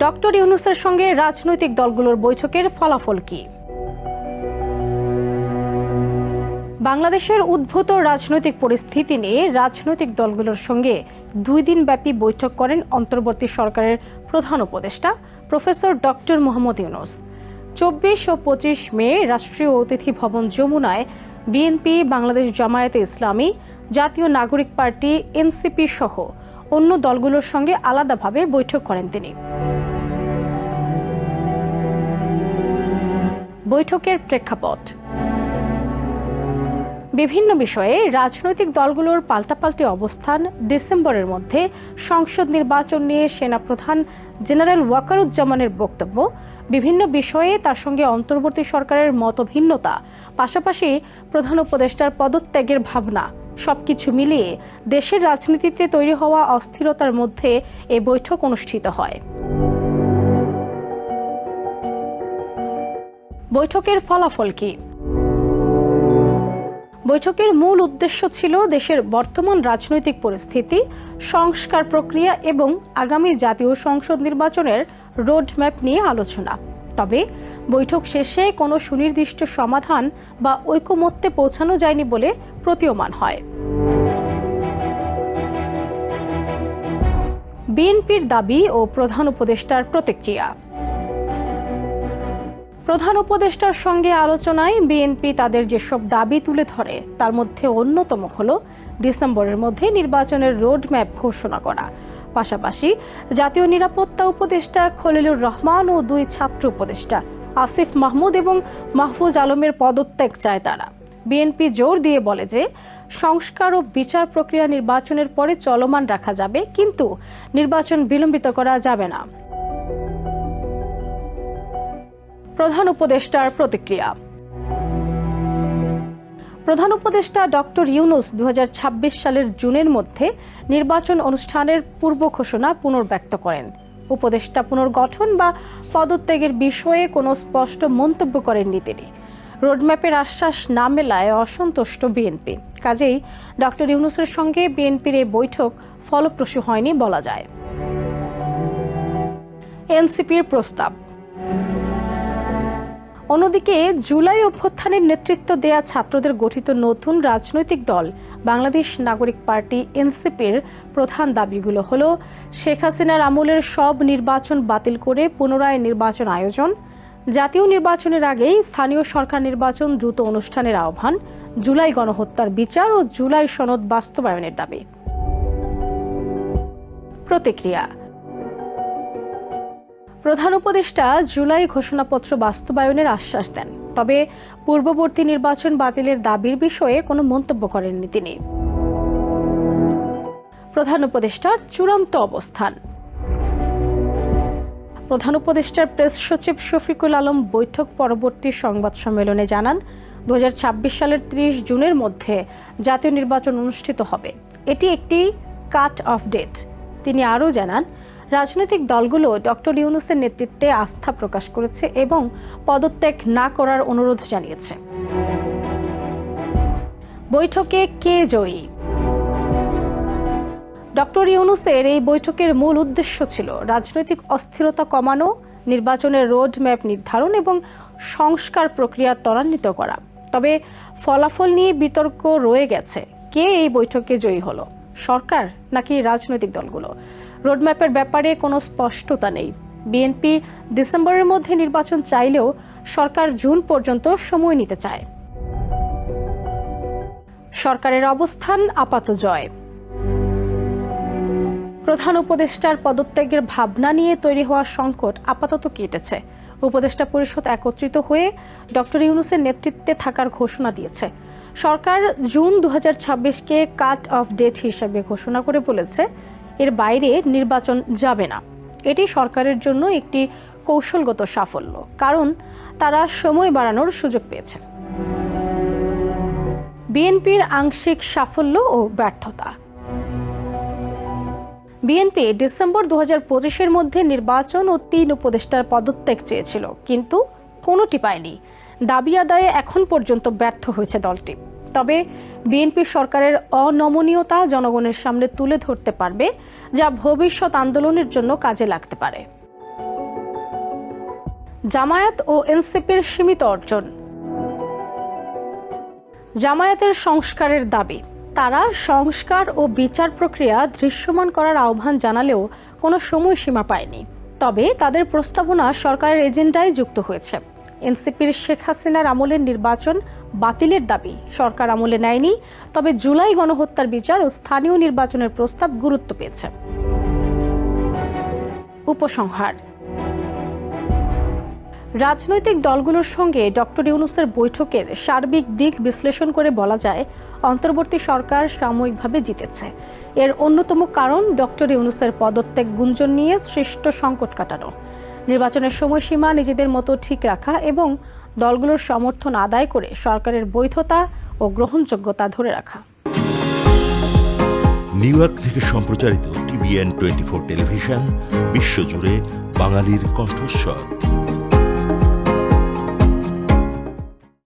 Doctor ইউনূসের সঙ্গে রাজনৈতিক দলগুলোর বৈঠকের ফলাফল কি? বাংলাদেশের উদ্ভূত রাজনৈতিক পরিস্থিতি নিয়ে রাজনৈতিক দলগুলোর সঙ্গে 2 দিনব্যাপী বৈঠক করেন অন্তর্বর্তী সরকারের প্রধান উপদেষ্টা প্রফেসর ডক্টর মোহাম্মদ ইউনূস। 24 ও 25 মে রাষ্ট্রীয় অতিথি ভবন যমুনায় বিএনপি, বাংলাদেশ জামায়াতে ইসলামী, জাতীয় নাগরিক পার্টি, এনসিপি সহ অন্য দলগুলোর সঙ্গে আলাদাভাবে বৈঠক করেন তিনি। বৈঠকের প্রেক্ষাপট: বিভিন্ন বিষয়ে রাজনৈতিক দলগুলোর পাল্টাপাল্টি অবস্থান, ডিসেম্বরের মধ্যে সংসদ নির্বাচন নিয়ে সেনাপ্রধান জেনারেল ওয়াকারুজ্জামানের বক্তব্য, বিভিন্ন বিষয়ে তার সঙ্গে অন্তর্বর্তী সরকারের মতভিন্নতা, পাশাপাশি প্রধান উপদেষ্টার পদত্যাগের ভাবনা, সবকিছু মিলিয়ে দেশের রাজনীতিতে তৈরি হওয়া অস্থিরতার মধ্যে এ বৈঠক অনুষ্ঠিত হয়। বৈঠকের ফলাফল কি? বৈঠকের মূল উদ্দেশ্য ছিল দেশের বর্তমান রাজনৈতিক পরিস্থিতি, সংস্কার প্রক্রিয়া এবং আগামী জাতীয় সংসদ নির্বাচনের রোডম্যাপ নিয়ে আলোচনা। তবে বৈঠক শেষে কোনো সুনির্দিষ্ট সমাধান বা ঐকমত্যে পৌঁছানো যায়নি বলে প্রতীয়মান হয়। বিএনপির দাবি ও প্রধান উপদেষ্টার প্রতিক্রিয়া। প্রধান উপদেষ্টার সঙ্গে আলোচনায় বিএনপি তাদের যেসব দাবি তুলে ধরে তার মধ্যে অন্যতম হল ডিসেম্বরের মধ্যে নির্বাচনের রোডম্যাপ ঘোষণা করা। পাশাপাশি জাতীয় নিরাপত্তা উপদেষ্টা খলিলুর রহমান ও 2 ছাত্র উপদেষ্টা আসিফ মাহমুদ এবং মাহফুজ আলমের পদত্যাগ চায় তারা। বিএনপি জোর দিয়ে বলে যে সংস্কার ও বিচার প্রক্রিয়া নির্বাচনের পরে চলমান রাখা যাবে, কিন্তু নির্বাচন বিলম্বিত করা যাবে না। প্রধান উপদেষ্টার প্রতিক্রিয়া। প্রধান উপদেষ্টা ডক্টর ইউনূস 2026 সালের জুনের মধ্যে নির্বাচন অনুষ্ঠানের পূর্ব ঘোষণা পুনর্ব্যক্ত করেন। উপদেষ্টা পুনর্গঠন বা পদত্যাগের বিষয়ে কোনো স্পষ্ট মন্তব্য করেননি তিনি। রোডম্যাপের আশ্বাস না মেলায় অসন্তুষ্ট বিএনপি। কাজেই ডক্টর ইউনূসের সঙ্গে বিএনপির এই বৈঠক ফলপ্রসূ হয়নি বলা যায়। এনসিপির প্রস্তাব। অন্যদিকে জুলাই অভ্যুত্থানের নেতৃত্ব দেয়া ছাত্রদের গঠিত নতুন রাজনৈতিক দল বাংলাদেশ নাগরিক পার্টি এনসিপির প্রধান দাবিগুলো হলো শেখ হাসিনার আমলের সব নির্বাচন বাতিল করে পুনরায় নির্বাচন আয়োজন, জাতীয় নির্বাচনের আগেই স্থানীয় সরকার নির্বাচন দ্রুত অনুষ্ঠানের আহ্বান, জুলাই গণহত্যার বিচার ও জুলাই সনদ বাস্তবায়নের দাবি। প্রতিক্রিয়া। প্রধান উপদেষ্টা জুলাই ঘোষণাপত্র বাস্তবায়নের আশ্বাস দেন, তবে পূর্ববর্তী নির্বাচন বাতিলের দাবির বিষয়ে কোনো মন্তব্য করেননি তিনি। প্রধান উপদেষ্টার চূড়ান্ত অবস্থান। প্রধান উপদেষ্টার প্রেস সচিব শফিকুল আলম বৈঠক পরবর্তী সংবাদ সম্মেলনে জানান, 2026 সালের 30 জুনের মধ্যে জাতীয় নির্বাচন অনুষ্ঠিত হবে। এটি একটি কাট অফ ডেট। তিনি আরও জানান, রাজনৈতিক দলগুলো ডক্টর ইউনূসের নেতৃত্বে আস্থা প্রকাশ করেছে এবং পদত্যাগ না করার অনুরোধ জানিয়েছে। বৈঠকে কে জয়ী? ডক্টর ইউনূসের এই বৈঠকের মূল উদ্দেশ্য ছিল রাজনৈতিক অস্থিরতা কমানো, নির্বাচনের রোডম্যাপ নির্ধারণ এবং সংস্কার প্রক্রিয়া ত্বরান্বিত করা। তবে ফলাফল নিয়ে বিতর্ক রয়ে গেছে। কে এই বৈঠকে জয়ী হলো, সরকার নাকি রাজনৈতিক দলগুলো? রোডম্যাপের ব্যাপারে কোনো স্পষ্টতা নেই। বিএনপি ডিসেম্বরের মধ্যে নির্বাচন চাইলেও সরকার জুন পর্যন্ত সময় নিতে চায়। সরকারের অবস্থান আপাত জয়। প্রধান উপদেষ্টার পদত্যাগের ভাবনা নিয়ে তৈরি হওয়া সংকট আপাতত কেটেছে। উপদেষ্টা পরিষদ একত্রিত হয়ে ডক্টর ইউনূসের নেতৃত্বে থাকার ঘোষণা দিয়েছে। সরকার জুন 2026কে কাট অফ ডেট হিসেবে ঘোষণা করে বলেছে, এর বাইরে নির্বাচন যাবে না। এটি সরকারের জন্য একটি কৌশলগত সাফল্য, কারণ তারা সময় বাড়ানোর সুযোগ পেয়েছে। বিএনপির আংশিক সাফল্য ও ব্যর্থতা। বিএনপি ডিসেম্বর 2025-এর মধ্যে নির্বাচন ও 3 উপদেষ্টার পদত্যাগ চেয়েছিল, কিন্তু কোনোটি পায়নি। দাবি আদায়ে এখন পর্যন্ত ব্যর্থ হয়েছে দলটি। তবে বিএনপি সরকারের অনমনীয়তা জনগণের সামনে তুলে ধরতে পারবে, যা ভবিষ্যৎ আন্দোলনের জন্য কাজে লাগতে পারে। জামায়াত ও এনসিপির সীমিত অর্জন। জামায়াতের সংস্কারের দাবি। তারা সংস্কার ও বিচার প্রক্রিয়া দৃশ্যমান করার আহ্বান জানালেও কোনো সময়সীমা পায়নি। তবে তাদের প্রস্তাবনা সরকারের এজেন্ডায় যুক্ত হয়েছে। এনসিপির শেখ হাসিনার আমলের নির্বাচন বাতিলের দাবি সরকার আমলে নেয়নি, তবে জুলাই গণহত্যার বিচার ও স্থানীয় নির্বাচনের প্রস্তাব গুরুত্ব পেয়েছে। উপসংহার: রাজনৈতিক দলগুলোর সঙ্গে ডক্টর ইউনূসের বৈঠকের সার্বিক দিক বিশ্লেষণ করে বলা যায়, অন্তর্বর্তী সরকার সাময়িকভাবে জিতেছে। এর অন্যতম কারণ ডক্টর ইউনূসের পদত্যাগ গুঞ্জন নিয়ে সৃষ্ট সংকট কাটানো, নির্বাচনের সময়সীমা নিজেদের মতো ঠিক রাখা এবং দলগুলোর সমর্থন আদায় করে সরকারের বৈধতা ও গ্রহণযোগ্যতা ধরে রাখা। নিউ ইয়র্ক থেকে সম্প্রচারিত TVN 24 টেলিভিশন বিশ্বজুড়ে বাঙালির কণ্ঠস্বর।